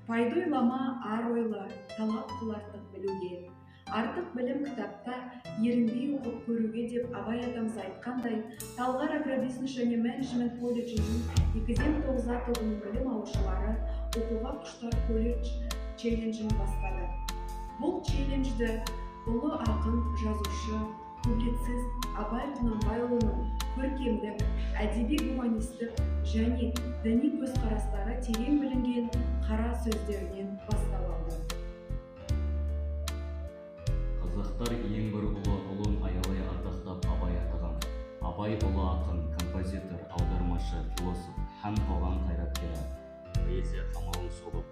Пайда ойлама, ар ойла, талап қыл артық білуге. Артық білім кітапта ерінбей оқып көруге деп Абай атамыз айтқандай, Талғар агробизнес және менеджмент колледжінің 2-ден 9-а тобының білім алушылары оқуға құштар колледж челленджін бастады. Бұл челленджді ұлы ақын, жазушы, публицист Абай Құнанбайұлының көркемдік, әдеби гуманистік және діни көзқарастары терең білінген қара сөздерінен басталады. Қазақтар ең бір ұлын аялай ардақтап Абай атаған. Абай ұлы ақын, композитор, аудармашы, философ һәм қоғам қайраткері. Поэзия қамалын соғып,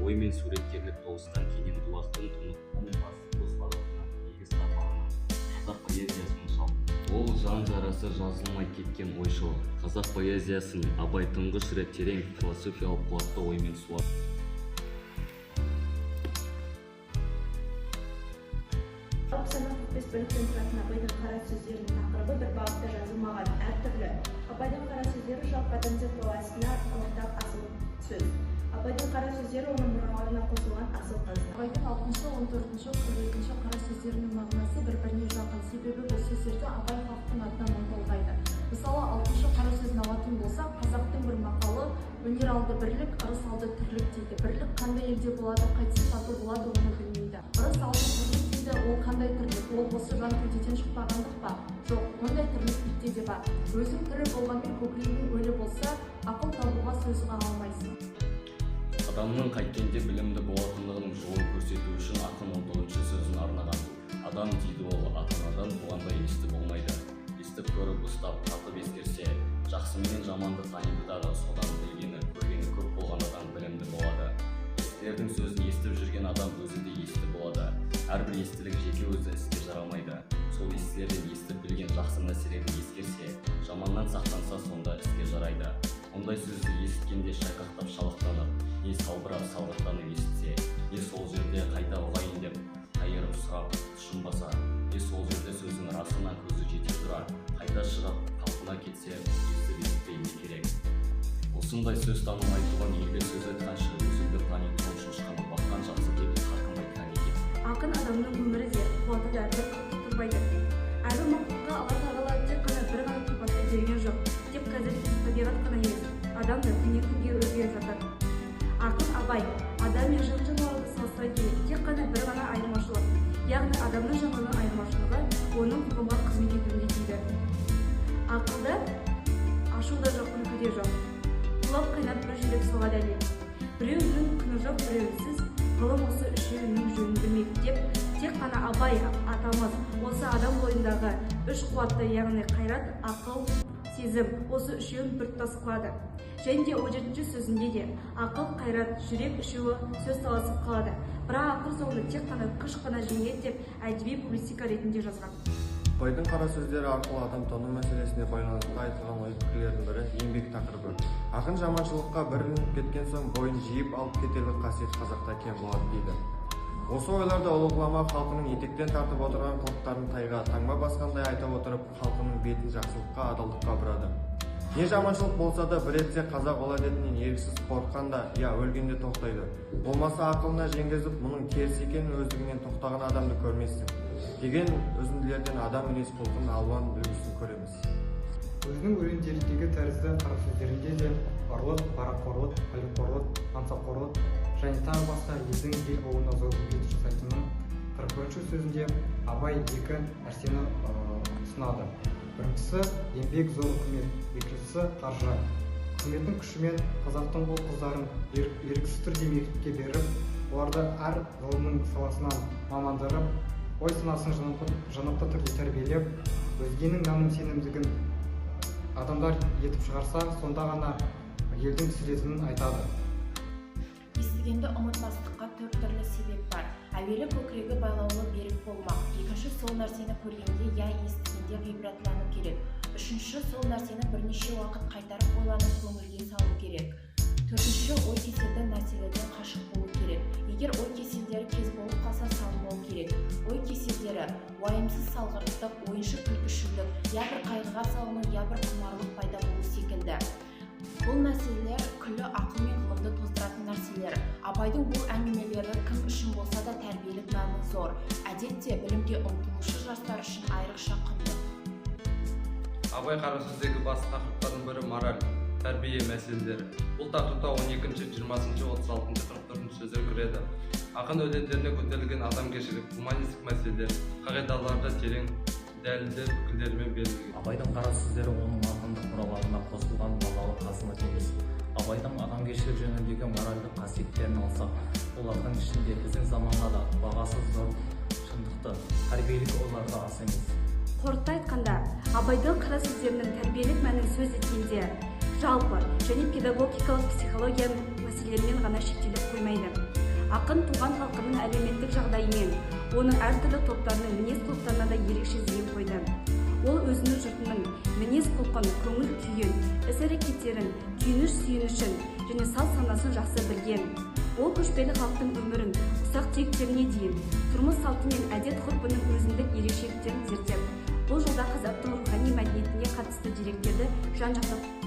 ой мен суреткерлік тоғысқан кенен бұлақтың тұнықтан қос бағытына егіз тапағына қазақ поэзиясын шал. Ол жан жарасы жазылмай кеткен ойшыл. Қазақ поэзиясын Абай тұңғыш рет терең философиялық қуатты оймен суады. Санап 45 бөліктен тұратын Абайдың қара сөздерінің тақырыбы бір бағытта жазылмаған, әртүрлі. Абайдың қара сөздері жалпы адамзат баласына ортақ асыл сөз. Абайдың қара сөздері оның мұраларына қосылған асыл қазына. Абайдың 6-14 42 қара сөздерінің мағынасы бір-біріне жақын, себебі бұл сөздерді Абай халықтың атынан толғайды. Мысалы, 6 қара сөзін алатын болсақ, қазақтың бір мақалы өнер алды бірлік, ырыс алды тірлік дейді. Бірлік қандай елде болады, қайтсіз тату болады, оны білмейді. Ырыс алды тірлік дейді, ол қандай тірлік? Ол осы жан кеудеден шықпағандық па? Жоқ, ондай тірлік бітте де бар. Өзің тірі болғанмен көкірегің өлі болса, ақыл табуға сөз алмайсың. Адамның қайткенде білімді болатындығының жолын көрсету үшін ақын 19 сөзін арнаған. Адам дейді ол ата-анадан туғандай есті болмайды. Естіп көріп ұстап, татып ескерсе, жақсы мен жаманды таниды дағы, содан білгені, көргені көп болған адам білімді болады. Естілердің сөзін естіп жүрген адам өзі де есті болады. Әрбір естілік жеке өзі іске жарамайды. Сол естілерден естіп білген жақсы нәрселерді ескерсе, жаманнан сақтанса сонда іске жарайды. Ондай сөзді есіткенде шайқақтап шалықтанып, не салбырап салғырттанып естісе, не сол жерде қайта ұғайын деп қайырып сұрап тұшынбаса, не сол жерде сөздің расына көзі жете тұра қайта шығып қалпына кетсе, естіп не керек. Осындай сөз танып айтылған елге сөз айтқанша өзіңді танитын шошқаны баққан жақсы деп қарқынбай кәмеге. Ақын адамның өмірі де, қуаты да әрбір тұрбайды. Әрбір мақұлыққа Алла тағала тек қана бір ғана сипатты берген жоқ, тек қазір табиғат қана емес, адам да күннен күнге өзгеріп жатады. Ақын Абай адам мен жан жануарды салыстыра келе тек қана бір ғана айырмашылық, яғни адамның жанының айырмашылығы оның қоғамға қызмет етуінде дейді. Ақылда ашу да жоқ, күлкі де жоқ. Құлап қайнап бір жүрек соғады әлем. Біреуінің күні жоқ, біреусіз, ғылым осы үшеуінің жөнін білмек деп, тек қана Абай атамыз осы адам бойындағы үш қуатты, яғни қайрат, ақыл, сезім, осы үшеуін біртұтас қылады. Және де 14-ші сөзінде де ақыл, қайрат, жүрек үшеуі сөз таласып қалады. Бірақ ақыр соңында тек қана күш қана жеңеді деп әдеби публицистика ретінде жазған. Абайдың қара сөздері арқылы адам тану мәселесіне байланысты айтылған ой пікірлердің бірі еңбек тақырыбы. Ақын жаманшылыққа бірініп кеткен соң бойын жиып алып кетерлік қасиет қазақта кем болады дейді. Осы ойларды ұлы ғұлама халқының етектен тартып отырған қылықтарын тайға таңба басқандай айта отырып, халқының бетін жақсылыққа, адалдыққа бұрады. Не жаманшылық болса да бір етсе қазақ ол әдетінен еріксіз қорыққанда, я өлгенде тоқтайды. Болмаса ақылына жеңгізіп, мұның теріс екенін өздігінен тоқтаған адамды көрмессің деген үзінділерден адам мінез құлқын алуан үлгісін көреміз. Өзінің өлеңдеріндегі тәрізді қара сөздерінде де ұрлық, парақорлық, пәлеқорлық, мансапқорлық және тағы басқа елдің ел болуына зор бөгет жасайтынын 41-ші сөзінде Абай екі нәрсені ұсынады. Біріншісі еңбек зор үкімет, екіншісі қаржы. Үкіметтің күшімен қазақтың ұл қыздарын еріксіз түрде мектепке беріп, оларды әр ғылымның саласынан мамандырып, ой санасын жанықты түрде тәрбиелеп, өзгенің наным сенімдігін адамдар етіп шығарса, сонда ғана елдің түзелетінін айтады. Естігенді ұмытпастыққа төрт түрлі себеп бар. Әуелі көкірегі байлаулы берік болмақ. Екінші, сол нәрсені көргенде я естігенде ғибратлану керек. Үшінші, сол нәрсені бірнеше уақыт қайтарып ойланып көңілге салу керек. Төртінші, ой кеселді нәрселерден қашық болу керек. Егер ой кеселдері кез болып қалса салынбау керек. Ой кеселдері уайымсыз салғырттық, ойыншық күлкішілдік, я бір қайғыға салыну, я бір құмарлық пайда болу секілді. Бұл мәселелер күллі ақыл мен ғылымды тоздыратын нәрселер. Апайдың бұл әңгімелері кім үшін болса да тәрбиелік мәні зор. Әдетте білімге ұмтылушы жастар үшін айрықша құнды. Абай қара сөздегі басты тақырыптардың бірі мораль, тәрбие мәселелері. Бұл тақырыпта 12-20, 36, 44 сөздер кіреді. Ақын өлеңдеріне көтерілген адамгершілік, гуманистік мәселелер, қағидаларда терең дәлелді пікірлерімен берілген. Абайдың қара сөздері оның ақындық мұраларына қосылған бағалы қазына емес. Абайдың адамгершілік жөніндегі моральдық қасиеттерін алсақ, олардың ішінде біздің заманға да бағасы зор шындықты, тәрбиелік ойларды аз емес. Қорыта айтқанда, Абайдың қара сөздерінің тәрбиелік мәнін сөз еткенде жалпы және педагогикалық психология мәселелерімен ғана шектеліп қоймайды. Ақын туған халқының әлеуметтік жағдайымен, оның әртүрлі топтарының мінез құлықтарына да ерекше зейін қойды. Ол өзінің жұртының мінез құлқын, көңіл күйін, іс-әрекеттерін, түйініш сүйінішін және салт-санасын жақсы білген. Ол көшпелі халықтың өмірін ұсақ-түйектеріне дейін, тұрмыс салты мен әдет-ғұрпының өзіндік ерекшеліктерін зерттеп, бұл жолда қазақтың рухани мәдениетіне қатысты деректерді жан-жақты